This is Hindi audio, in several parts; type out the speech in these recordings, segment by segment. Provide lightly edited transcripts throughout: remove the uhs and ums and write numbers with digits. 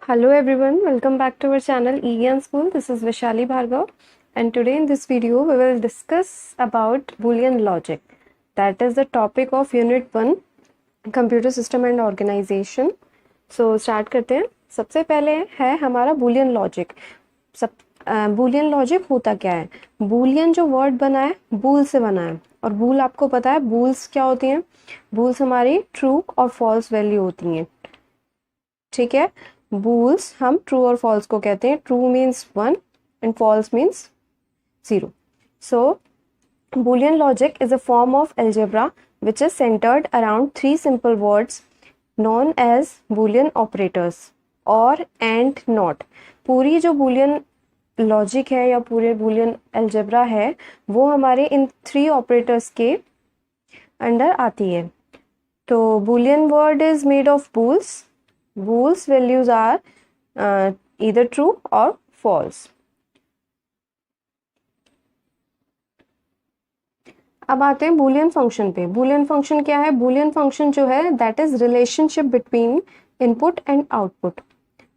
Hello everyone, welcome back to our channel EGN School. This is Vishali Bhargav, and today in this video we will discuss about Boolean logic. That is the topic of Unit 1, Computer System and Organization. So start करते हैं. सबसे पहले है हमारा Boolean logic. Boolean logic होता क्या है? Boolean जो word बना है bool से बना है, और bool आपको पता है bools क्या होती हैं? Bools हमारी true और false value होती हैं. ठीक है, बूल्स हम ट्रू और फॉल्स को कहते हैं. True means 1 and false means 0. So Boolean logic is a form of algebra which is centred around 3 simple words known as Boolean operators or and not. पूरी जो बूलियन लॉजिक है या पूरे बूलियन एल्जेब्रा है वो हमारे इन 3 ऑपरेटर्स के अंडर आती है. तो Boolean word is made of Boole's. Boole's values are either true or false. अब आते हैं बूलियन फंक्शन पे. बूलियन फंक्शन क्या है? बूलियन फंक्शन जो है that is relationship between input and output.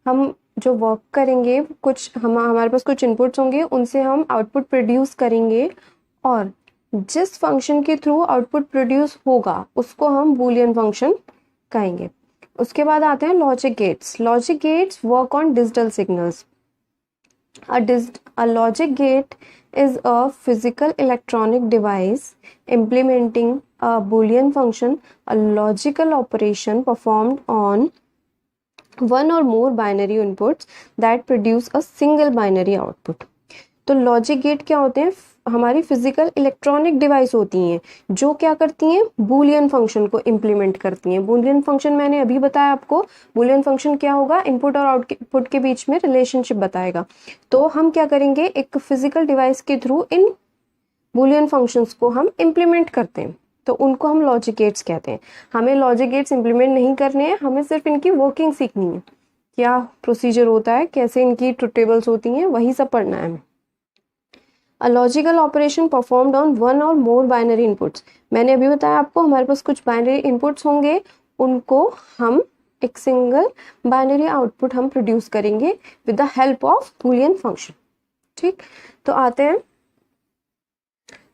हम जो वर्क करेंगे, कुछ हमारे पास कुछ इनपुट्स होंगे, उनसे हम आउटपुट प्रोड्यूस करेंगे, और जिस फंक्शन के थ्रू आउटपुट प्रोड्यूस होगा उसको हम बूलियन फंक्शन कहेंगे. उसके बाद आते हैं logic gates. Logic gates work on digital signals. A logic gate is a physical electronic device implementing a Boolean function, a logical operation performed on one or more binary inputs that produce a single binary output. तो लॉजिक गेट क्या होते हैं? हमारी फिजिकल इलेक्ट्रॉनिक डिवाइस होती हैं जो क्या करती हैं? बूलियन फंक्शन को इम्प्लीमेंट करती हैं. बूलियन फंक्शन मैंने अभी बताया आपको. बूलियन फंक्शन क्या होगा? इनपुट और आउटपुट के बीच में रिलेशनशिप बताएगा. तो हम क्या करेंगे? एक फिजिकल डिवाइस के थ्रू इन बूलियन फंक्शंस को हम इम्प्लीमेंट करते हैं, तो उनको हम लॉजिक गेट्स कहते हैं. हमें लॉजिक गेट्स इम्प्लीमेंट नहीं करने हैं, हमें सिर्फ इनकी वर्किंग सीखनी है. क्या प्रोसीजर होता है, कैसे इनकी ट्रुथ टेबल्स होती हैं, वही सब पढ़ना है हमें. A logical operation performed on one or more binary inputs. मैंने अभी बताया आपको हमारे पास कुछ binary inputs होंगे, उनको हम एक सिंगल बाइनरी आउटपुट हम प्रोड्यूस करेंगे with the help of Boolean function. ठीक, तो आते हैं.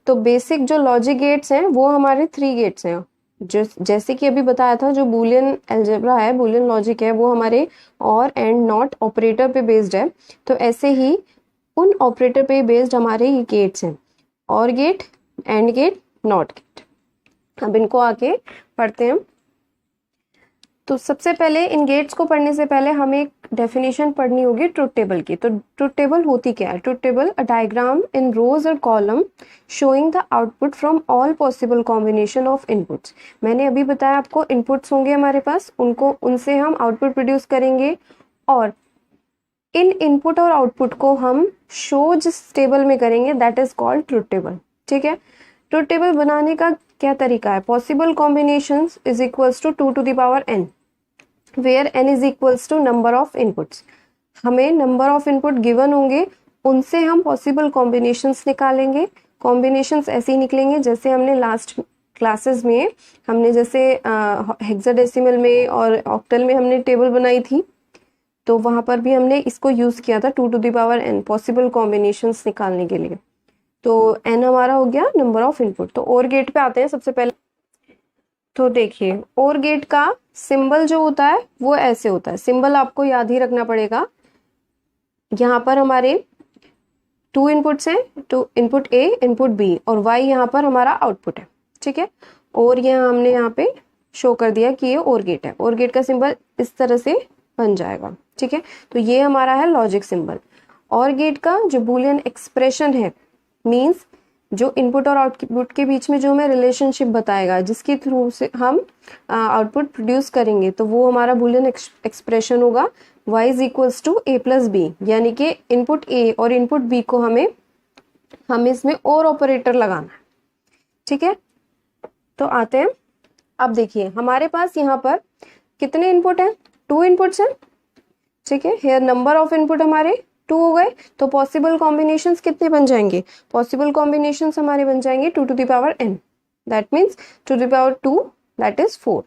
तो बेसिक जो लॉजिक गेट्स हैं वो हमारे 3 गेट्स हैं. जैसे कि अभी बताया था, जो बूलियन एल्जेब्रा है, बूलियन लॉजिक है, वो हमारे और एंड नॉट ऑपरेटर पे बेस्ड है. तो ऐसे ही उन ऑपरेटर पे बेस्ड हमारे ये गेट्स हैं, or gate, and gate, not gate. अब इनको आके पढ़ते हैं. तो सबसे पहले इन गेट्स को पढ़ने से पहले हमें एक डेफिनेशन पढ़नी होगी ट्रुथ टेबल की. तो ट्रुथ टेबल होती क्या है? Truth table a diagram in rows और column showing the output from all possible combination of inputs. मैंने अभी बताया आपको इनपुट्स होंगे हमारे पास, उनसे हम आउटपुट प्रोड्यूस करेंगे, और इन इनपुट और आउटपुट को हम शो जिस टेबल में करेंगे that is called truth table. ठीक है, ट्रुथ टेबल बनाने का क्या तरीका है? Possible combinations is equals to 2 to the power n, where n is equals to number of inputs. हमें नंबर ऑफ इनपुट गिवन होंगे, उनसे हम पॉसिबल कॉम्बिनेशंस निकालेंगे. कॉम्बिनेशंस ऐसे ही निकलेंगे जैसे हमने लास्ट क्लासेस में हमने जैसे हेक्साडेसिमल में और ऑक्टल में हमने टेबल बनाई थी, तो वहां पर भी हमने इसको यूज किया था 2 to the power n possible combinations निकालने के लिए. तो n हमारा हो गया नंबर ऑफ इनपुट. तो और गेट पे आते हैं सबसे पहले. तो देखिए, और गेट का सिंबल जो होता है वो ऐसे होता है. सिंबल आपको याद ही रखना पड़ेगा. यहाँ पर हमारे 2 इनपुट्स हैं, तो इनपुट A, इनपुट B, और Y यहाँ पर हमारा आउटपुट है. ठीक है, और यहाँ हमने यहाँ पे शो कर दिया कि ये और गेट है. और गेट का सिंबल इस तरह से बन जाएगा. ठीक है, तो ये हमारा है लॉजिक सिंबल. और गेट का जो बूलियन एक्सप्रेशन है मींस जो इनपुट और आउटपुट के बीच में जो हमें रिलेशनशिप बताएगा, जिसके थ्रू से हम आउटपुट प्रोड्यूस करेंगे, तो वो हमारा बूलियन एक्सप्रेशन होगा y is equals to a plus B. यानी कि इनपुट A और इनपुट B को हमें इसमें और ऑपरेटर लगाना है. ठीक है, तो आते हैं. अब देखिए हमारे पास यहाँ पर कितने इनपुट हैं? 2 इनपुट्स हैं. ठीक है, हेयर नंबर ऑफ इनपुट हमारे 2 हो गए, तो पॉसिबल कॉम्बिनेशंस कितने बन जाएंगे? पॉसिबल कॉम्बिनेशंस हमारे बन जाएंगे 2 to the power n, that means 2 to the power 2 that is 4.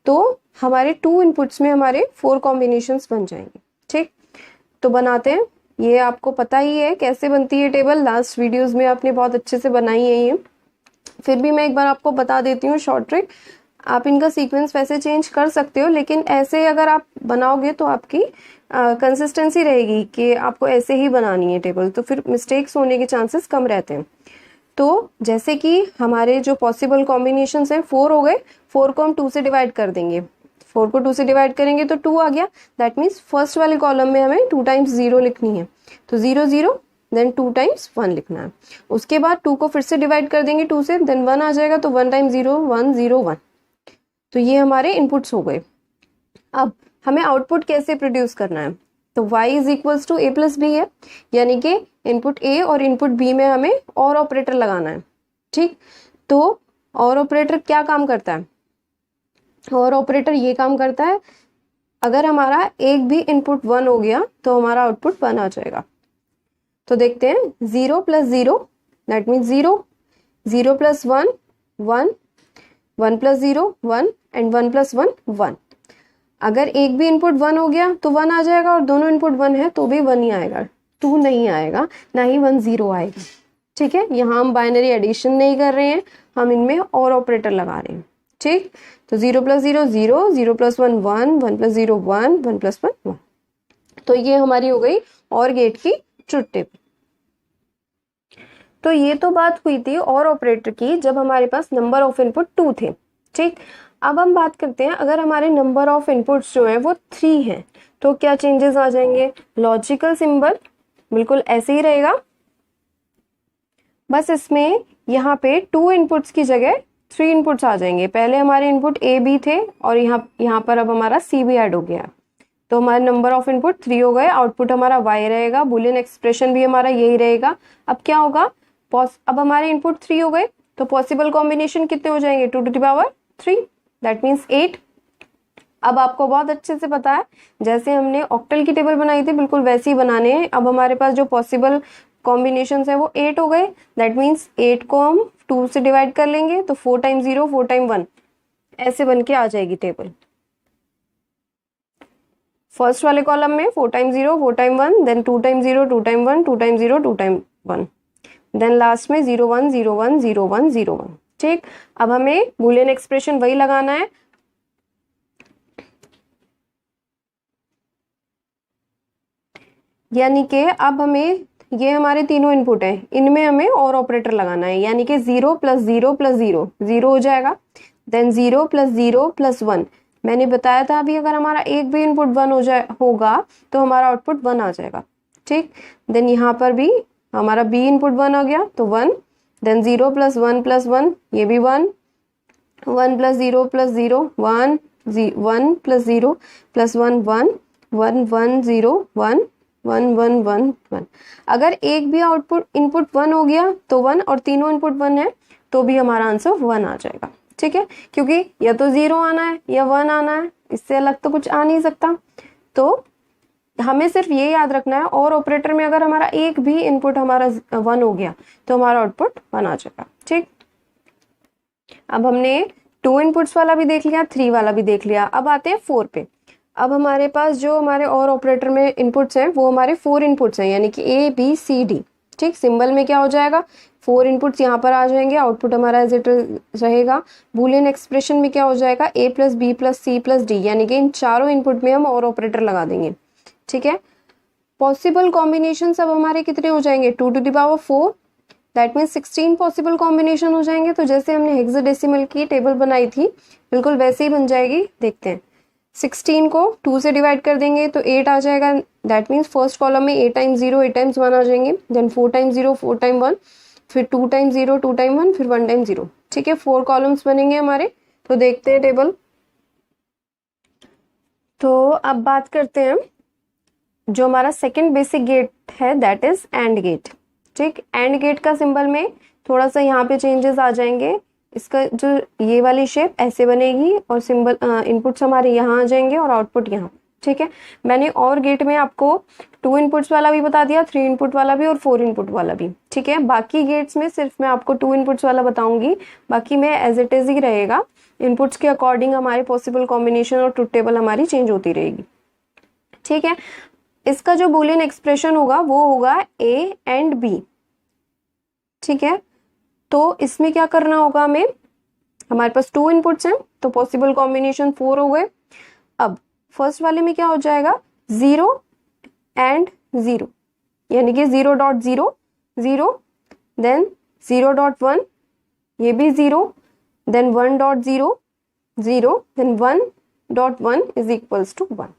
तो हमारे 2 इनपुट्स में हमारे 4 कॉम्बिनेशंस बन जाएंगे. ठीक, तो बनाते हैं। ये आपको पता ही है कैसे बनती है टेबल, लास्ट वीडियोस में आपने बहुत अच्छे से बनाई है ये, फिर भी मैं एक बार आपको बता देती हूँ शॉर्ट ट्रिक। आप इनका सीक्वेंस वैसे चेंज कर सकते हो, लेकिन ऐसे अगर आप बनाओगे तो आपकी कंसिस्टेंसी रहेगी कि आपको ऐसे ही बनानी है टेबल, तो फिर मिस्टेक्स होने के चांसेस कम रहते हैं। तो जैसे कि हमारे जो पॉसिबल कॉम्बिनेशंस हैं 4 हो गए, 4 को हम 2 से डिवाइड कर देंगे, 4 को 2 से डिवाइड करेंगे तो 2 आ गया। दैट मीन्स फर्स्ट वाले कॉलम में हमें 2 टाइम्स 0 लिखनी है, तो 0 0 देन 2 टाइम्स 1 लिखना है। उसके बाद 2 को फिर से डिवाइड कर देंगे 2 से, देन 1 आ जाएगा, तो 1 टाइम्स 0 1 0 1। तो ये हमारे इनपुट्स हो गए। अब हमें आउटपुट कैसे प्रोड्यूस करना है, तो y is equals to a plus B है, यानी कि इनपुट a और इनपुट b में हमें और ऑपरेटर लगाना है। ठीक, तो और ऑपरेटर क्या काम करता है, और ऑपरेटर ये काम करता है, अगर हमारा एक भी इनपुट 1 हो गया तो हमारा आउटपुट 1 आ जाएगा। तो देखते हैं, 0 plus 0 that means 0, 0 plus 1 1, 1 plus 0 1 and 1 plus 1 1। अगर एक भी इनपुट 1 हो गया तो 1 आ जाएगा, और दोनों इनपुट 1 है तो भी 1 ही आएगा, 2 नहीं आएगा, ना ही 1 0 आएगा। ठीक है, यहाँ हम बाइनरी एडिशन नहीं कर रहे हैं, हम इनमें और ऑपरेटर लगा रहे हैं। ठीक, तो 0 प्लस 0 0, 0 प्लस 1 1, 1 प्लस 0 1, 1 प्लस 1 1। तो ये हमारी हो गई और गेट की ट्रुथ टेबल। तो ये तो बात हुई थी और ऑपरेटर की जब हमारे पास नंबर ऑफ इनपुट 2 थे। ठीक, अब हम बात करते हैं अगर हमारे नंबर ऑफ इनपुट्स जो है वो 3 हैं तो क्या चेंजेस आ जाएंगे। लॉजिकल सिंबल बिल्कुल ऐसे ही रहेगा, बस इसमें यहाँ पे 2 इनपुट्स की जगह 3 इनपुट्स आ जाएंगे। पहले हमारे इनपुट ए बी थे और यहाँ पर अब हमारा सी भी ऐड हो गया, तो हमारे नंबर ऑफ इनपुट 3 हो गए। आउटपुट हमारा y रहेगा, बुलियन एक्सप्रेशन भी हमारा यही रहेगा। अब क्या होगा, अब हमारे इनपुट 3 हो गए तो पॉसिबल कॉम्बिनेशन कितने हो जाएंगे, 2 to the power 3 that means 8। अब आपको बहुत अच्छे से पता है, जैसे हमने ऑक्टल की टेबल बनाई थी बिल्कुल वैसे ही बनाने हैं। अब हमारे पास जो पॉसिबल कॉम्बिनेशंस है वो 8 हो गए, दैट मीन्स 8 को हम 2 से डिवाइड कर लेंगे तो 4 टाइम्स 0 4 टाइम 1 ऐसे बन के आ जाएगी टेबल। फर्स्ट वाले कॉलम में 4 times 0 4 time 1, then 2 time 0 2 time 1, 2 time 0 2 time 1, then last में 0 1 0 1 0 1 0 1। ठीक, अब हमें बूलियन एक्सप्रेशन वही लगाना है। यानी कि अब हमें ये हमारे तीनों इनपुट हैं, इनमें हमें और ऑपरेटर लगाना है, यानी कि 0 प्लस 0 प्लस 0 0 हो जाएगा, देन 0 प्लस 0 प्लस 1। मैंने बताया था अभी अगर हमारा एक भी इनपुट 1 होगा तो हमारा आउटपुट 1 आ जाएगा। ठीक, देन यहाँ पर भी हमारा बी इनपुट 1 हो गया तो 1, देन 0 प्लस 1 प्लस 1 ये भी 1, 1 प्लस 0 प्लस 0 1, 1 प्लस 0 प्लस 1 1, 1 1 0 1 1 1 1 1। अगर एक भी आउटपुट इनपुट 1 हो गया तो 1, और तीनों इनपुट 1 है तो भी हमारा आंसर 1 आ जाएगा। ठीक है, क्योंकि या तो 0 आना है या 1 आना है, इससे अलग तो कुछ आ नहीं सकता। तो हमें सिर्फ ये याद रखना है, और ऑपरेटर में अगर हमारा एक भी इनपुट हमारा 1 हो गया तो हमारा आउटपुट 1 आ जाएगा। ठीक, अब हमने 2 इनपुट्स वाला भी देख लिया, 3 वाला भी देख लिया। अब आते हैं 4 पे। अब हमारे पास जो हमारे और ऑपरेटर में इनपुट्स हैं वो हमारे 4 इनपुट्स हैं, यानी कि A B C D। ठीक, सिंबल में क्या हो जाएगा, 4 इनपुट्स यहाँ पर आ जाएंगे, आउटपुट हमारा एज इट रहेगा। बूलियन एक्सप्रेशन में क्या हो जाएगा, A plus B plus C plus D, यानी कि इन चारों इनपुट में हम और ऑपरेटर लगा देंगे। ठीक है, पॉसिबल कॉम्बिनेशन अब हमारे कितने हो जाएंगे, 2 to the power 4 that means 16 possible combination हो जाएंगे। तो जैसे हमने हेक्साडेसिमल की टेबल बनाई थी बिल्कुल वैसे ही बन जाएगी। देखते हैं, 16 को 2 से डिवाइड कर देंगे तो 8 आ जाएगा, दैट मीन्स फर्स्ट कॉलम में 8 टाइम्स 0 8 टाइम्स 1 आ जाएंगे, देन 4 टाइम्स 0 4 टाइम 1, फिर 2 टाइम्स 0 2 टाइम 1, फिर 1 टाइम 0। ठीक है, 4 कॉलम्स बनेंगे हमारे। तो देखते हैं टेबल। तो अब बात करते हैं जो हमारा सेकेंड बेसिक गेट है दैट इज एंड गेट। ठीक, एंड गेट का सिंबल में थोड़ा सा यहाँ पे चेंजेस आ जाएंगे। इसका जो ये वाली शेप ऐसे बनेगी और सिंबल इनपुट्स हमारे यहाँ आ जाएंगे और आउटपुट यहाँ। ठीक है, मैंने और गेट में आपको 2 इनपुट्स वाला भी बता दिया, 3 इनपुट वाला भी और 4 इनपुट वाला भी। ठीक है, बाकी गेट्स में सिर्फ मैं आपको 2 इनपुट्स वाला बताऊंगी, बाकी में एज इट इज ही रहेगा। इनपुट्स के अकॉर्डिंग हमारे पॉसिबल कॉम्बिनेशन और ट्रुथ टेबल हमारी चेंज होती रहेगी। ठीक है, इसका जो बूलियन एक्सप्रेशन होगा वो होगा ए एंड बी, ठीक है। तो इसमें क्या करना होगा हमें, हमारे पास 2 इनपुट्स हैं तो पॉसिबल कॉम्बिनेशन 4 हो गए। अब फर्स्ट वाले में क्या हो जाएगा, 0 एंड 0, यानी कि 0.0 0, देन 0.1 ये भी 0, then 1.0 0, then 1.1 is equals to 1।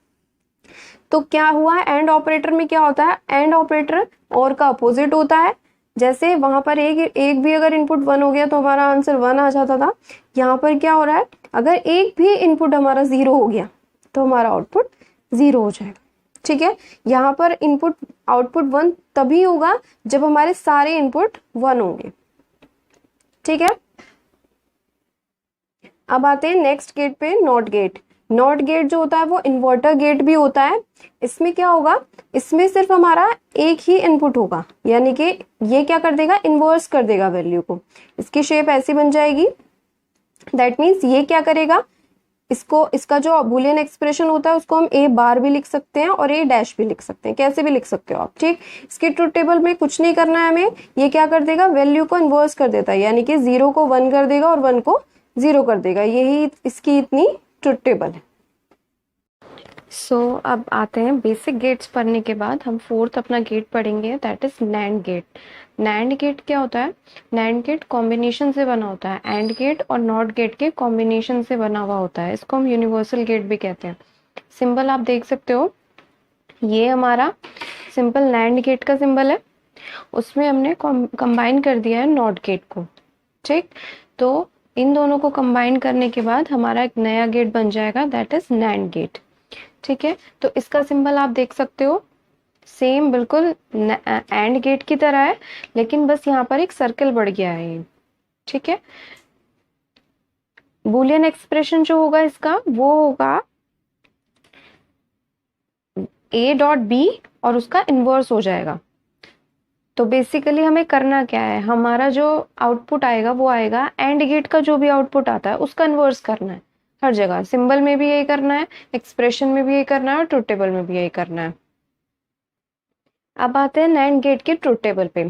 तो क्या हुआ, एंड ऑपरेटर में क्या होता है, एंड ऑपरेटर और का अपोजिट होता है। जैसे वहां पर एक भी अगर इनपुट 1 हो गया तो हमारा आंसर 1 आ जाता था। यहाँ पर क्या हो रहा है, अगर एक भी इनपुट हमारा 0 हो गया तो हमारा आउटपुट 0 हो जाएगा, ठीक है। यहाँ पर इनपुट आउटपुट 1 तभी होगा जब हमारे सारे इनपुट 1 होंगे, ठीक है। अब आते हैं नेक्स्ट गेट पे, नॉट गेट। नॉट गेट जो होता है वो इन्वर्टर गेट भी होता है। इसमें क्या होगा, इसमें सिर्फ हमारा एक ही इनपुट होगा, यानी कि ये क्या कर देगा, इन्वर्स कर देगा वैल्यू को। इसकी शेप ऐसी बन जाएगी, दैट मीन्स ये क्या करेगा, इसका जो बुलियन एक्सप्रेशन होता है उसको हम ए बार भी लिख सकते हैं और ए डैश भी लिख सकते हैं, कैसे भी लिख सकते हो आप, ठीक। इसके ट्रुथ टेबल में कुछ नहीं करना है हमें, ये क्या कर देगा, वैल्यू को इन्वर्स कर देता है, यानी कि 0 को 1 कर देगा और 1 को 0 कर देगा। यही इसकी इतनी ट्रुथ टेबल है। सो अब आते हैं बेसिक गेट्स पढ़ने के बाद हम फोर्थ अपना गेट पढ़ेंगे, that is NAND gate. NAND gate क्या होता है, नैंड गेट कॉम्बिनेशन से बना होता है, एंड गेट और नॉट गेट के कॉम्बिनेशन से बना हुआ होता है। इसको हम यूनिवर्सल गेट भी कहते हैं। सिंबल आप देख सकते हो, ये हमारा सिंपल नैंड गेट का सिंबल है, उसमें हमने कंबाइन कर दिया है नॉट गेट को, ठीक। तो इन दोनों को कंबाइन करने के बाद हमारा एक नया गेट बन जाएगा, दैट इज नैंड गेट, ठीक है। तो इसका सिंबल आप देख सकते हो, सेम बिल्कुल एंड गेट की तरह है, लेकिन बस यहाँ पर एक सर्कल बढ़ गया है, ठीक है। बूलियन एक्सप्रेशन जो होगा इसका वो होगा a.b और उसका इन्वर्स हो जाएगा। तो बेसिकली हमें करना क्या है, हमारा जो आउटपुट आएगा वो आएगा एंड गेट का जो भी आउटपुट आता है उसका इन्वर्स करना है हर जगह। सिंबल में भी यही करना है, एक्सप्रेशन में भी यही करना है और ट्रुथ टेबल में भी यही करना है। अब आते हैं नैंड गेट के ट्रुथ टेबल पे।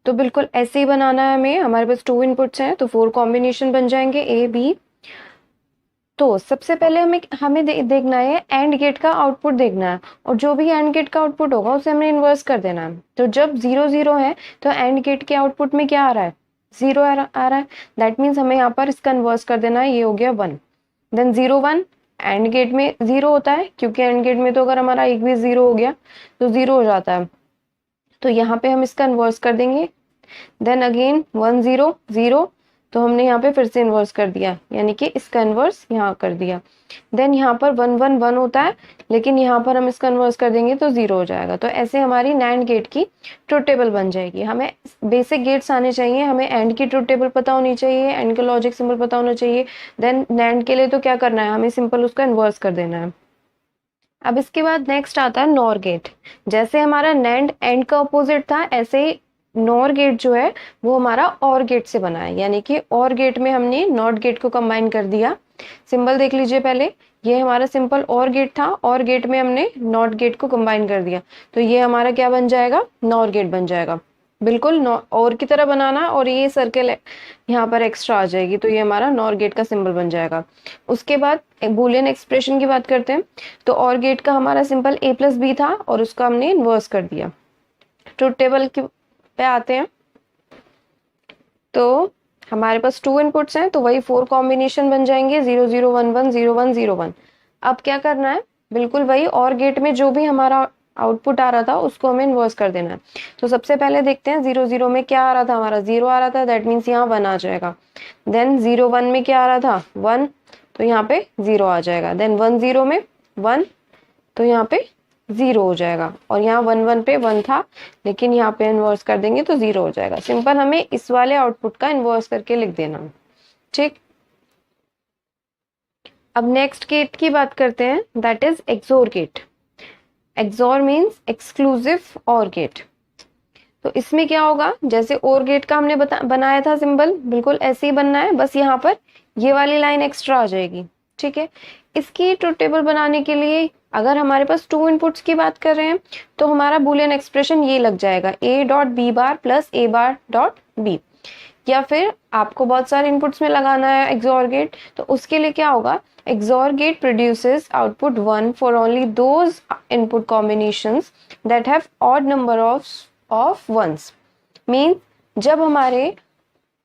तो बिल्कुल ऐसे ही बनाना है हमें, हमारे पास 2 इनपुट्स हैं तो 4 कॉम्बिनेशन बन जाएंगे ए बी। तो सबसे पहले हमें देखना है एंड गेट का आउटपुट देखना है, और जो भी एंड गेट का आउटपुट होगा उसे हमें इन्वर्स कर देना है। तो जब 0 0 है तो एंड गेट के आउटपुट में क्या आ रहा है, 0 आ रहा है, दैट मीन्स हमें यहाँ पर इसका इन्वर्स कर देना है, ये हो गया 1। देन 0 1 एंड गेट में 0 होता है, क्योंकि एंड गेट में तो अगर हमारा एक भी 0 हो गया तो 0 हो जाता है, तो यहाँ पे हम इसका इन्वर्स कर देंगे। देन अगेन 1 0 0, तो हमने यहाँ पे फिर से इन्वर्स कर दिया, यानी कि इसका इन्वर्स यहाँ कर दिया। देन यहाँ पर 1 1 1 होता है, लेकिन यहाँ पर हम इसका इन्वर्स कर देंगे तो 0 हो जाएगा। तो ऐसे हमारी नैंड गेट की ट्रुथ टेबल बन जाएगी। हमें बेसिक गेट्स आने चाहिए, हमें एंड की ट्रुथ टेबल पता होनी चाहिए, एंड का लॉजिक सिंबल पता होना चाहिए। देन नैंड के लिए तो क्या करना है, हमें सिंपल उसका इन्वर्स कर देना है। अब इसके बाद नेक्स्ट आता है नॉर गेट। जैसे हमारा नैंड एंड का अपोजिट था, ऐसे ही नॉर गेट जो है वो हमारा और गेट से बना है, यानी कि और गेट में हमने नॉट गेट को कंबाइन कर दिया। सिंबल देख लीजिए पहले, ये हमारा सिंपल और गेट था, और गेट में हमने नॉट गेट को कंबाइन कर दिया, तो ये हमारा क्या बन जाएगा, नॉर गेट बन जाएगा। बिल्कुल और की तरह बनाना, और ये सर्कल है यहाँ पर एक्स्ट्रा आ जाएगी, तो ये हमारा नॉर गेट का सिंबल बन जाएगा। उसके बाद एक बूलियन एक्सप्रेशन की बात करते हैं। तो और गेट का हमारा सिंपल a + b था और उसका हमने इन्वर्स कर दिया। ट्रुथ टेबल पे आते हैं। तो हमारे पास 2 इनपुट्स हैं, तो वही 4 कॉम्बिनेशन बन जाएंगे, 0 0 1 1 0 1 0 1। अब क्या करना है, बिल्कुल वही और गेट में जो भी हमारा आउटपुट आ रहा था उसको हमें इन्वर्स कर देना है। तो सबसे पहले देखते हैं 0 0 में क्या आ रहा था, हमारा 0 आ रहा था, दैट मीन्स यहाँ 1 आ जाएगा। देन 0 1 में क्या आ रहा था, 1, तो यहाँ पे 0 आ जाएगा। देन 1 0 में 1, तो यहाँ पे 0 हो जाएगा, और यहाँ 1 1 पे 1 था, लेकिन यहाँ पे इन्वर्स कर देंगे तो 0 हो जाएगा। सिंपल हमें इस वाले आउटपुट का इन्वर्स करके लिख देना, ठीक। अब नेक्स्ट गेट की बात करते हैं, that is XOR gate. XOR means exclusive OR gate. तो इसमें क्या होगा, जैसे और गेट का हमने बनाया था सिंबल, बिल्कुल ऐसे ही बनना है, बस यहाँ पर ये वाली लाइन एक्स्ट्रा आ जाएगी, ठीक है। इसकी ट्रुथ टेबल बनाने के लिए अगर हमारे पास 2 इनपुट्स की बात कर रहे हैं तो हमारा बूलियन एक्सप्रेशन ये लग जाएगा a dot B bar plus a bar dot B. या फिर आपको बहुत सारे इनपुट्स में लगाना है XOR गेट, तो उसके लिए क्या होगा, XOR gate produces output 1 for only those input combinations that have odd number of ones. Mean जब हमारे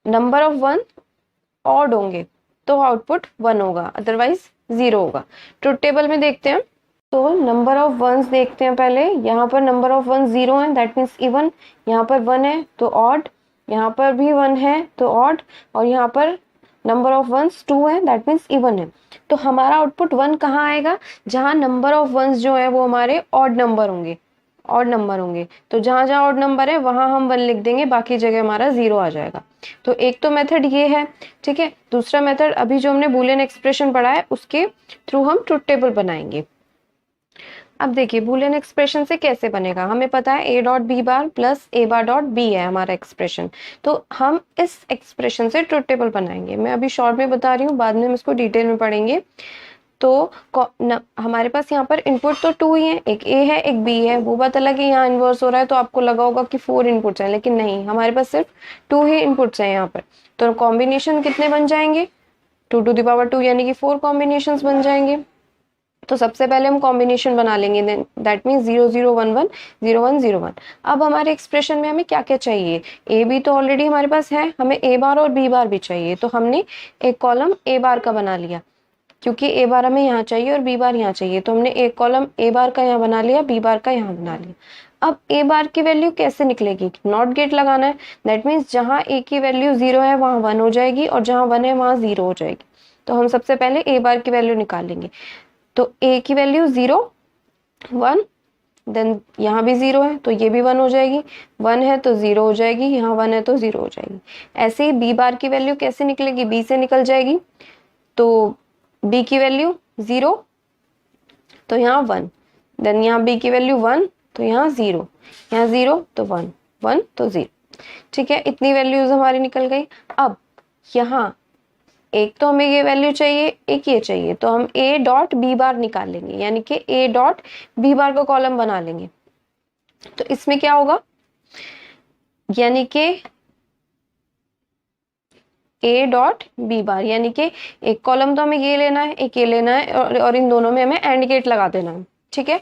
नंबर ऑफ 1 ऑड होंगे तो आउटपुट 1 होगा, अदरवाइज 0 होगा। ट्रुथ टेबल में देखते हैं तो नंबर ऑफ वंस देखते हैं पहले। यहाँ पर नंबर ऑफ 1 0 है, दैट मीन्स इवन। यहाँ पर 1 है तो ऑड, यहाँ पर भी 1 है तो ऑड, और यहाँ पर नंबर ऑफ वंस 2 है, दैट मीन्स इवन है। तो हमारा आउटपुट 1 कहाँ आएगा, जहाँ नंबर ऑफ वंस जो है वो हमारे ऑड नंबर होंगे, ऑड नंबर होंगे। तो जहाँ जहाँ ऑड नंबर है वहाँ हम 1 लिख देंगे, बाकी जगह हमारा 0 आ जाएगा। तो एक तो मेथड ये है, ठीक है। दूसरा मेथड अभी जो हमने बूलियन एक्सप्रेशन पढ़ा है उसके थ्रू हम ट्रुथ टेबल बनाएंगे। अब देखिए बूलियन एक्सप्रेशन से कैसे बनेगा, हमें पता है a dot B bar plus a bar dot B है हमारा एक्सप्रेशन। तो हम इस एक्सप्रेशन से ट्रुथ टेबल बनाएंगे। मैं अभी शॉर्ट में बता रही हूँ, बाद में हम इसको डिटेल में पढ़ेंगे। तो हमारे पास यहाँ पर इनपुट तो 2 ही है, एक a है एक b है। वो बात अलग है, यहाँ इन्वर्स हो रहा है तो आपको लगा होगा कि 4 इनपुट्स हैं, लेकिन नहीं, हमारे पास सिर्फ 2 ही इनपुट्स हैं यहाँ पर। तो कॉम्बिनेशन कितने बन जाएंगे, 2 टू द पावर 2 यानी कि 4 कॉम्बिनेशंस बन जाएंगे। तो सबसे पहले हम कॉम्बिनेशन बना लेंगे, दैट मीन्स 0 0 1 1 0 1 0 1। अब हमारे एक्सप्रेशन में हमें क्या क्या चाहिए, ए बी तो ऑलरेडी हमारे पास है, हमें ए बार और बी बार भी चाहिए। तो हमने एक कॉलम ए बार का बना लिया, क्योंकि ए बार हमें यहाँ चाहिए और बी बार यहाँ चाहिए। तो हमने एक कॉलम ए बार का यहाँ बना लिया, बी बार का यहाँ बना लिया। अब ए बार की वैल्यू कैसे निकलेगी, नॉट गेट लगाना है, दैट मीन्स जहाँ ए की वैल्यू 0 है वहाँ 1 हो जाएगी, और जहाँ 1 है वहाँ 0 हो जाएगी। तो हम सबसे पहले ए बार की वैल्यू निकाल लेंगे। तो a की वैल्यू 0 1, देन यहाँ भी 0 है तो ये भी 1 हो जाएगी, 1 है तो 0 हो जाएगी, यहाँ 1 है तो 0 हो जाएगी। ऐसे ही b बार की वैल्यू कैसे निकलेगी, b से निकल जाएगी। तो b की वैल्यू 0 तो यहाँ 1, देन यहाँ b की वैल्यू 1 तो यहाँ 0, यहाँ 0 तो 1, 1 तो 0। ठीक है, इतनी वैल्यूज हमारी निकल गई। अब यहाँ एक तो हमें ये वैल्यू चाहिए, एक ये चाहिए, तो हम a डॉट बी बार निकाल लेंगे, यानी कि a डॉट बी बार का कॉलम बना लेंगे। तो इसमें क्या होगा, यानी कि a डॉट बी बार, यानी कि एक कॉलम तो हमें ये लेना है, एक ये लेना है, और इन दोनों में हमें एंड गेट लगा देना है। ठीक है,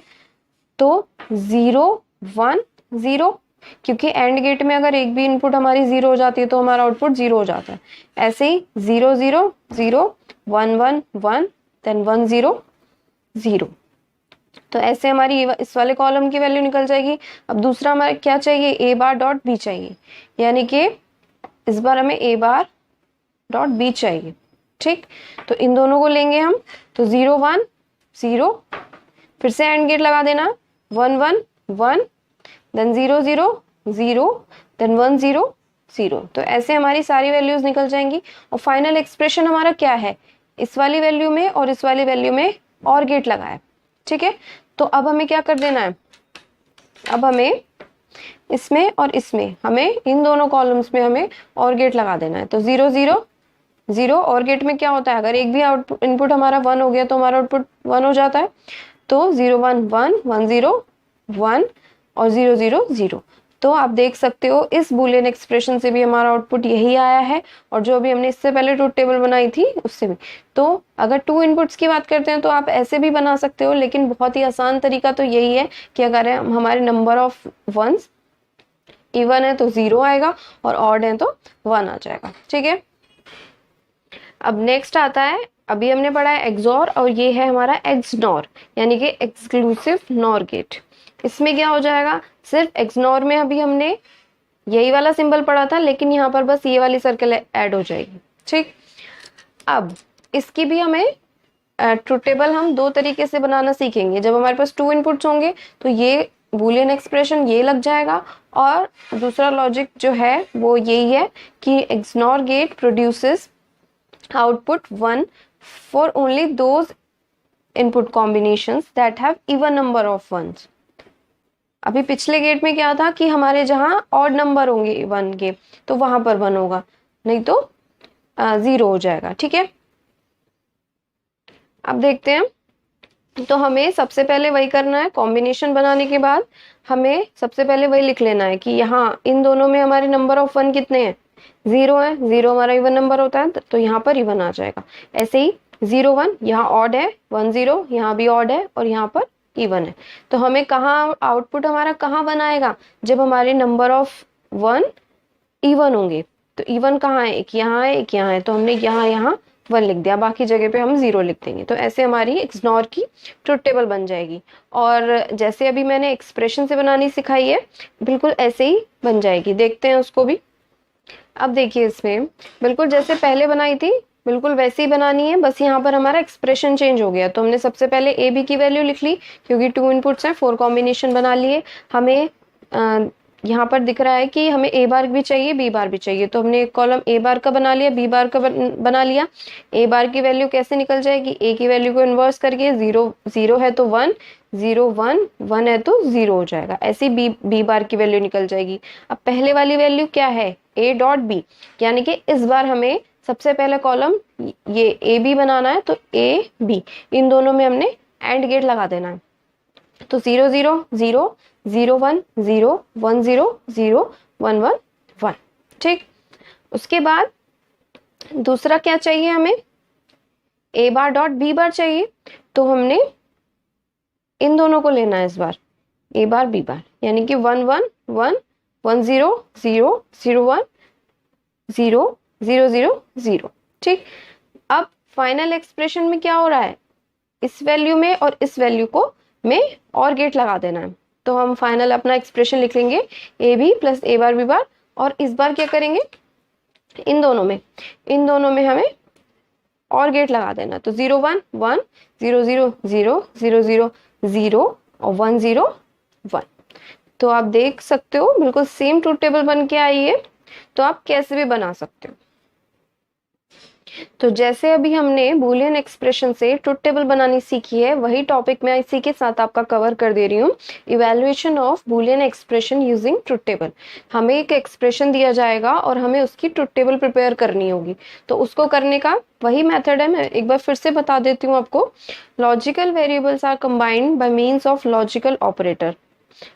तो 0 1 0, क्योंकि एंड गेट में अगर एक भी इनपुट हमारी 0 हो जाती है तो हमारा आउटपुट 0 हो जाता है। ऐसे ही 0 0 0 1 1 1, देन 1 0 0। तो ऐसे हमारी इस वाले कॉलम की वैल्यू निकल जाएगी। अब दूसरा हमारा क्या चाहिए, ए बार डॉट बी चाहिए, यानी कि इस बार हमें ए बार डॉट बी चाहिए। ठीक, तो इन दोनों को लेंगे हम, तो 0 1 0, फिर से एंड गेट लगा देना, 1 1 1, देन 0 0 0, देन 1 0 0। तो ऐसे हमारी सारी वैल्यूज निकल जाएंगी। और फाइनल एक्सप्रेशन हमारा क्या है, इस वाली वैल्यू में और इस वाली वैल्यू में और गेट लगाया। ठीक है, तो अब हमें क्या कर देना है, अब हमें इसमें और इसमें, हमें इन दोनों कॉलम्स में हमें और गेट लगा देना है। तो 0 0 0, और गेट में क्या होता है, अगर एक भी आउटपुट इनपुट हमारा 1 हो गया तो हमारा आउटपुट 1 हो जाता है। तो 0 1 1 1 0 1 और 0 0 0। तो आप देख सकते हो इस बूलियन एक्सप्रेशन से भी हमारा आउटपुट यही आया है, और जो अभी हमने इससे पहले ट्रुथ टेबल बनाई थी उससे भी। तो अगर 2 इनपुट्स की बात करते हैं तो आप ऐसे भी बना सकते हो, लेकिन बहुत ही आसान तरीका तो यही है कि अगर हमारे नंबर ऑफ वंस इवन है तो 0 आएगा, और ऑड है तो 1 आ जाएगा। ठीक है, अब नेक्स्ट आता है, अभी हमने पढ़ा है एक्सॉर, और ये है हमारा एक्सनॉर, यानी कि एक्सक्लूसिव नॉर गेट। इसमें क्या हो जाएगा, सिर्फ एक्सनॉर में अभी हमने यही वाला सिंबल पढ़ा था, लेकिन यहाँ पर बस ये वाली सर्कल ऐड हो जाएगी। ठीक, अब इसकी भी हमें ट्रुथ टेबल हम 2 तरीके से बनाना सीखेंगे। जब हमारे पास 2 इनपुट्स होंगे तो ये बूलियन एक्सप्रेशन ये लग जाएगा, और दूसरा लॉजिक जो है वो यही है कि XNOR gate produces output 1 for only those input combinations that have even number of ones। अभी पिछले गेट में क्या था कि हमारे जहां ऑड नंबर होंगे 1 के तो वहां पर 1 होगा, नहीं तो 0 हो जाएगा। ठीक है, अब देखते हैं तो हमें सबसे पहले वही करना है, कॉम्बिनेशन बनाने के बाद हमें सबसे पहले वही लिख लेना है कि यहाँ इन दोनों में हमारे नंबर ऑफ वन कितने हैं, 0 है, 0 हमारा इवन नंबर होता है तो यहाँ पर इवन आ जाएगा। ऐसे ही 0 1 यहाँ ऑड है, 1 0 यहाँ भी ऑड है और यहाँ पर इवन है। तो हमें कहाँ आउटपुट हमारा कहाँ बनाएगा, जब हमारे नंबर ऑफ वन इवन होंगे। तो इवन कहाँ है, एक यहाँ है एक यहाँ है, तो हमने यहाँ वन लिख दिया, बाकी जगह पे हम 0 लिख देंगे। तो ऐसे हमारी एक्सनॉर की ट्रुथ टेबल बन जाएगी। और जैसे अभी मैंने एक्सप्रेशन से बनानी सिखाई है, बिल्कुल ऐसे ही बन जाएगी। देखते हैं उसको भी। अब देखिए इसमें बिल्कुल जैसे पहले बनाई थी बिल्कुल वैसे ही बनानी है, बस यहाँ पर हमारा एक्सप्रेशन चेंज हो गया। तो हमने सबसे पहले ए बी की वैल्यू लिख ली, क्योंकि 2 इनपुट्स हैं, 4 कॉम्बिनेशन बना लिए। हमें यहाँ पर दिख रहा है कि हमें ए बार भी चाहिए बी बार भी चाहिए, तो हमने एक कॉलम ए बार का बना लिया, बी बार का बना लिया। ए बार की वैल्यू कैसे निकल जाएगी, ए की वैल्यू को इन्वर्स करके, 0 0 है तो 1, 0 1 1 है तो 0 हो जाएगा। ऐसे बी बार की वैल्यू निकल जाएगी। अब पहले वाली वैल्यू क्या है, ए डॉट बी, यानी कि इस बार हमें सबसे पहले कॉलम ये ए बी बनाना है, तो ए बी इन दोनों में हमने एंड गेट लगा देना है। तो 0 0 0 0 1 0 1 0 0 1 1 1। ठीक, उसके बाद दूसरा क्या चाहिए हमें, ए बार डॉट बी बार चाहिए। तो हमने इन दोनों को लेना है इस बार, ए बार बी बार, यानी कि 1 1 1 1 0 0 0 1 0 0 0 0। ठीक, अब फाइनल एक्सप्रेशन में क्या हो रहा है, इस वैल्यू में और इस वैल्यू को में और गेट लगा देना है। तो हम फाइनल अपना एक्सप्रेशन लिख लेंगे A B plus A bar B bar, और इस बार क्या करेंगे, इन दोनों में हमें और गेट लगा देना। तो 0 1 1 0 0 0 0 0 0 और 1 0 1। तो आप देख सकते हो बिल्कुल सेम ट्रूथ टेबल बन के आई है। तो आप कैसे भी बना सकते हो। तो जैसे अभी हमने बूलियन एक्सप्रेशन से ट्रुथ टेबल बनानी सीखी है, वही टॉपिक मैं इसी के साथ आपका कवर कर दे रही हूँ, evaluation of Boolean expression using truth table. हमें एक एक्सप्रेशन दिया जाएगा और हमें उसकी ट्रुथ टेबल प्रिपेयर करनी होगी। तो उसको करने का वही मेथड है, मैं एक बार फिर से बता देती हूँ आपको। Logical variables are combined by means of logical operator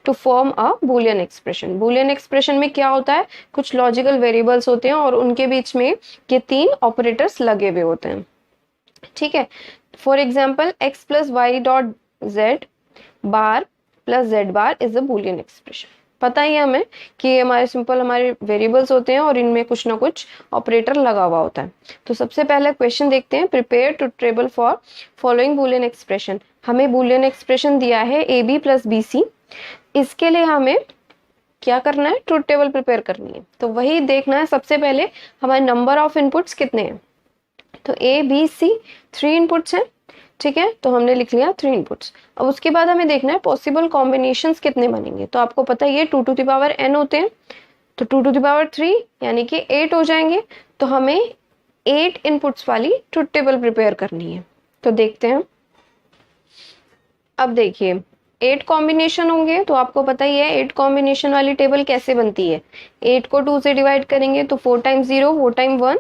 to form a Boolean expression. Boolean expression में क्या होता है, कुछ लॉजिकल वेरिएबल्स होते हैं और उनके बीच में ये 3 ऑपरेटर्स लगे हुए होते हैं। ठीक है, for example x plus Y dot Z bar plus Z bar is a Boolean expression. पता ही है हमें कि ये हमारे सिंपल हमारे वेरिएबल्स होते हैं और इनमें कुछ ना कुछ ऑपरेटर लगा हुआ होता है। तो सबसे पहले क्वेश्चन देखते हैं, prepare truth table for following Boolean expression. हमें बूलियन एक्सप्रेशन दिया है A B plus B C. इसके लिए हमें क्या करना है, ट्रुथ टेबल प्रिपेयर करनी है। तो वही देखना है, सबसे पहले हमारे नंबर ऑफ इनपुट्स कितने हैं। तो ए बी सी 3 इनपुट्स हैं। ठीक है, तो हमने लिख लिया 3 इनपुट्स। अब उसके बाद हमें देखना है पॉसिबल कॉम्बिनेशंस कितने बनेंगे। तो आपको पता है ये 2 टू द पावर n होते हैं, तो 2 टू द पावर 3 यानी कि 8 हो जाएंगे। तो हमें 8 इनपुट्स वाली ट्रुथ टेबल प्रिपेयर करनी है। तो देखते हैं। अब देखिए 8 कॉम्बिनेशन होंगे, तो आपको पता ही है 8 कॉम्बिनेशन वाली टेबल कैसे बनती है। 8 को 2 से डिवाइड करेंगे तो 4 टाइम 0 4 टाइम 1,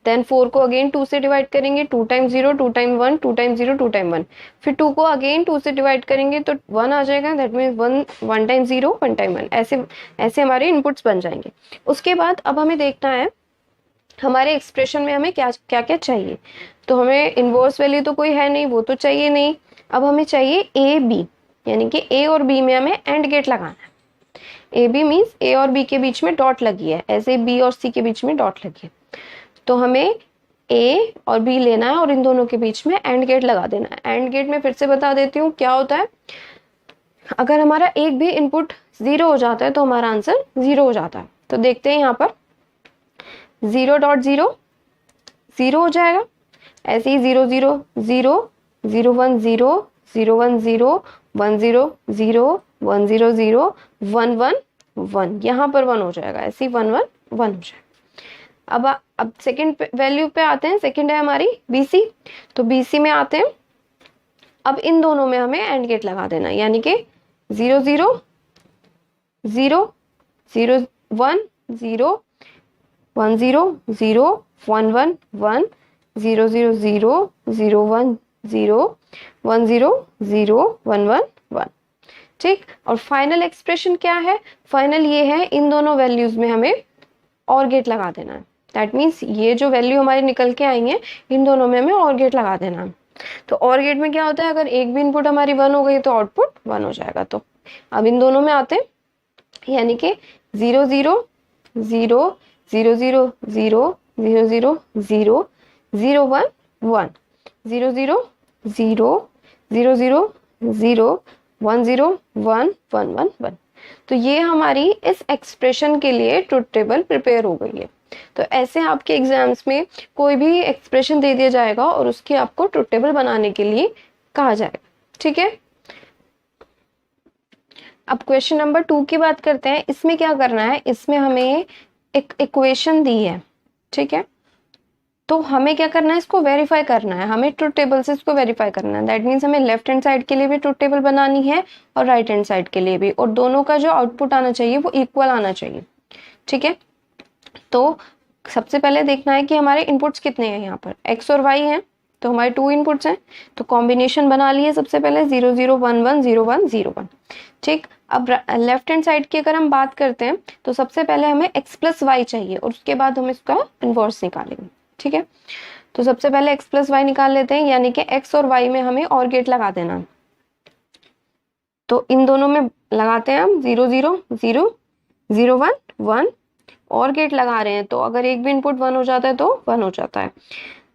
देन 4 को अगेन 2 से डिवाइड करेंगे 2 टाइम 0 2 टाइम 1 2 टाइम 0 2 टाइम 1, फिर 2 को अगेन 2 से डिवाइड करेंगे तो 1 आ जाएगा, दैट मीन्स 1 टाइम 0 1 टाइम 1। ऐसे हमारे इनपुट्स बन जाएंगे। उसके बाद अब हमें देखना है हमारे एक्सप्रेशन में हमें क्या क्या चाहिए। तो हमें इनवर्स वैल्यू तो कोई है नहीं, वो तो चाहिए नहीं। अब हमें चाहिए ए बी, यानी कि ए और बी में हमें एंड गेट लगाना है। ए बी मीन्स ए और बी के बीच में डॉट लगी है, ऐसे बी और सी के बीच में डॉट लगी है। तो हमें ए और बी लेना है और इन दोनों के बीच में एंड गेट लगा देना है। एंड गेट में फिर से बता देती हूँ क्या होता है। अगर हमारा एक भी इनपुट 0 हो जाता है तो हमारा आंसर 0 हो जाता है। तो देखते हैं यहाँ पर 0.0 0 हो जाएगा, ऐसे ही 0 0 0 0 1 0 0 1 0 1 0 0 1 0 0 1 1 1, यहाँ पर 1 हो जाएगा, ऐसे ही 1 1 1 हो जाएगा। अब सेकंड वैल्यू पे आते हैं। सेकंड है हमारी BC, तो BC में आते हैं। अब इन दोनों में हमें एंड गेट लगा देना, यानी कि 0 0 0 0 1 0 1 0 0 1 1 1 0 0 0 0 1 0 1 0 0 1 1 1, ठीक। और फाइनल एक्सप्रेशन क्या है, फाइनल ये है इन दोनों वैल्यूज में हमें और गेट लगा देना है। दैट मीन्स ये जो वैल्यू हमारी निकल के आई है इन दोनों में हमें और गेट लगा देना है। तो और गेट में क्या होता है, अगर एक भी इनपुट हमारी 1 हो गई तो आउटपुट 1 हो जाएगा। तो अब इन दोनों में आते हैं, यानी कि 0 0 0 0 0 0 0 0 0 0 1 1 0 0 0 0 0 0 1 0 1 1 1 1। तो ये हमारी इस एक्सप्रेशन के लिए ट्रुथ टेबल प्रिपेयर हो गई है। तो ऐसे आपके एग्जाम्स में कोई भी एक्सप्रेशन दे दिया जाएगा और उसकी आपको ट्रुथ टेबल बनाने के लिए कहा जाएगा, ठीक है। अब क्वेश्चन नंबर 2 की बात करते हैं। इसमें क्या करना है, इसमें हमें एक इक्वेशन दी है, ठीक है। तो हमें क्या करना है, इसको वेरीफाई करना है, हमें ट्रुथ टेबल से इसको वेरीफाई करना है। दैट मीन्स हमें लेफ्ट हैंड साइड के लिए भी ट्रुथ टेबल बनानी है और राइट हैंड साइड के लिए भी, और दोनों का जो आउटपुट आना चाहिए वो इक्वल आना चाहिए, ठीक है। तो सबसे पहले देखना है कि हमारे इनपुट्स कितने हैं, यहाँ पर x और y हैं, तो हमारे 2 इनपुट्स हैं, तो कॉम्बिनेशन बना लिए सबसे पहले 0 0 1 1 0 1 0 1, ठीक। अब लेफ्ट हैंड साइड की अगर हम बात करते हैं तो सबसे पहले हमें x प्लस वाई चाहिए और उसके बाद हम इसका इनवर्स निकालेंगे, ठीक है। तो सबसे पहले x प्लस वाई निकाल लेते हैं, यानी कि x और y में हमें और गेट लगा देना। तो इन दोनों में लगाते हैं हम 0 0 0 0 1 1 और गेट लगा रहे हैं, तो अगर एक भी इनपुट 1 हो जाता है तो 1 हो जाता है,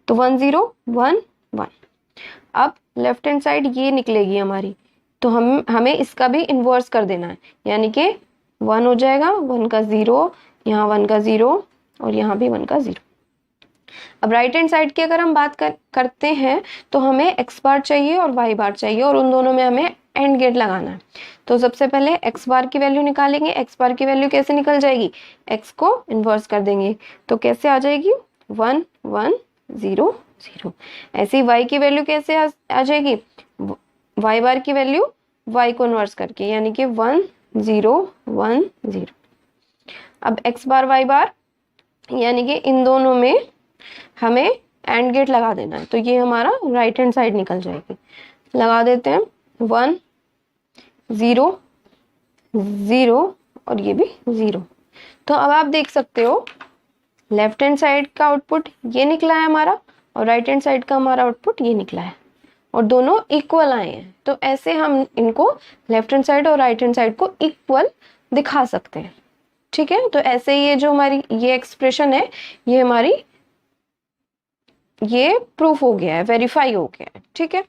तो 1 0 1 1। अब लेफ्ट हैंड साइड ये निकलेगी हमारी, तो हमें इसका भी इन्वर्स कर देना है, यानी कि 1 हो जाएगा, 1 का 0, यहाँ 1 का 0 और यहाँ भी 1 का 0। अब राइट हैंड साइड की अगर हम बात करते हैं तो हमें x बार चाहिए और y बार चाहिए, और उन दोनों में हमें एंड गेट लगाना है। तो सबसे पहले x बार की वैल्यू निकालेंगे। x बार की वैल्यू कैसे निकल जाएगी, x को इन्वर्स कर देंगे, तो कैसे आ जाएगी 1 1 0 0। ऐसी y की वैल्यू कैसे आ जाएगी, y बार की वैल्यू y को इन्वर्स करके, यानी कि 1 0 1 0। अब x बार y बार, यानी कि इन दोनों में हमें एंड गेट लगा देना है, तो ये हमारा राइट हैंड साइड निकल जाएगी। लगा देते हैं 1 0 0 और ये भी 0। तो अब आप देख सकते हो लेफ्ट हैंड साइड का आउटपुट ये निकला है हमारा, और राइट हैंड साइड का हमारा आउटपुट ये निकला है, और दोनों इक्वल आए हैं। तो ऐसे हम इनको लेफ्ट हैंड साइड और राइट हैंड साइड को इक्वल दिखा सकते हैं, ठीक है। तो ऐसे ये जो हमारी ये एक्सप्रेशन है ये हमारी ये प्रूफ हो गया है, वेरीफाई हो गया है, ठीक है।